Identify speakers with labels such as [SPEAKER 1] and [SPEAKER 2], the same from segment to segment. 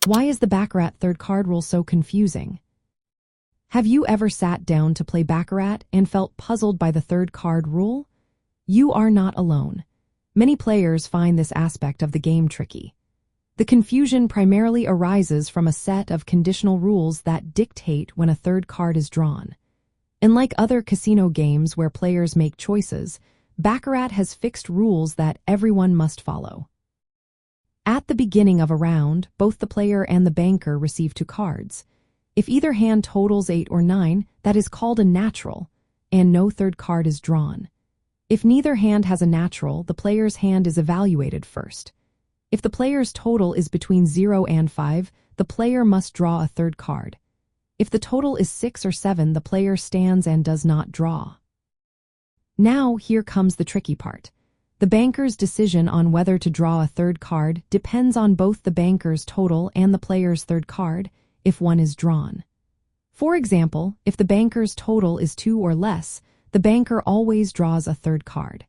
[SPEAKER 1] Why is the Baccarat third card rule so confusing? Have you ever sat down to play Baccarat and felt puzzled by the third card rule? You are not alone. Many players find this aspect of the game tricky. The confusion primarily arises from a set of conditional rules that dictate when a third card is drawn. Unlike other casino games where players make choices, Baccarat has fixed rules that everyone must follow. At the beginning of a round, both the player and the banker receive 2 cards. If either hand totals 8 or 9, that is called a natural, and no third card is drawn. If neither hand has a natural, the player's hand is evaluated first. If the player's total is between 0 and 5, the player must draw a third card. If the total is 6 or 7, the player stands and does not draw. Now, here comes the tricky part. The banker's decision on whether to draw a third card depends on both the banker's total and the player's third card, if one is drawn. For example, if the banker's total is 2 or less, the banker always draws a third card.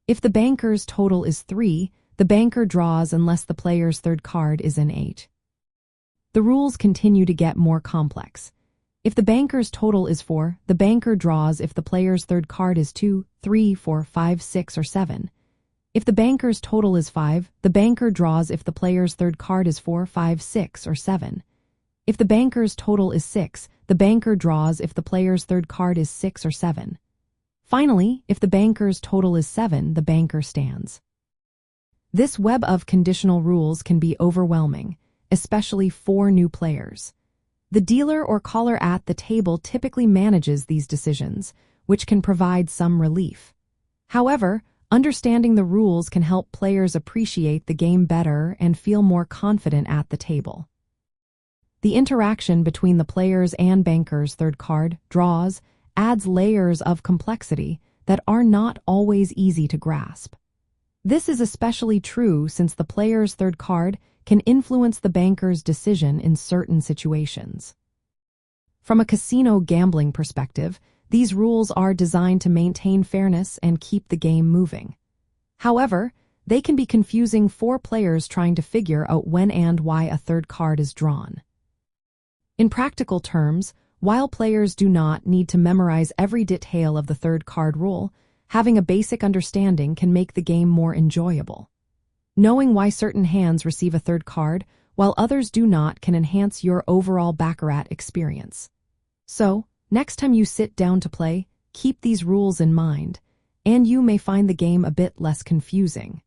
[SPEAKER 1] If the banker's total is 3, the banker draws unless the player's third card is an 8. The rules continue to get more complex. If the banker's total is 4, the banker draws if the player's third card is 2, 3, 4, 5, 6, or 7. If the banker's total is 5, the banker draws if the player's third card is 4, 5, 6, or 7. If the banker's total is 6, the banker draws if the player's third card is 6 or 7. Finally, if the banker's total is 7, the banker stands. This web of conditional rules can be overwhelming, especially for new players. The dealer or caller at the table typically manages these decisions, which can provide some relief. However, understanding the rules can help players appreciate the game better and feel more confident at the table. The interaction between the players and banker's third card draws adds layers of complexity that are not always easy to grasp. This is especially true since the player's third card can influence the banker's decision in certain situations. From a casino gambling perspective, these rules are designed to maintain fairness and keep the game moving. However, they can be confusing for players trying to figure out when and why a third card is drawn. In practical terms, while players do not need to memorize every detail of the third card rule, having a basic understanding can make the game more enjoyable. Knowing why certain hands receive a third card, while others do not, can enhance your overall Baccarat experience. So, next time you sit down to play, keep these rules in mind, and you may find the game a bit less confusing.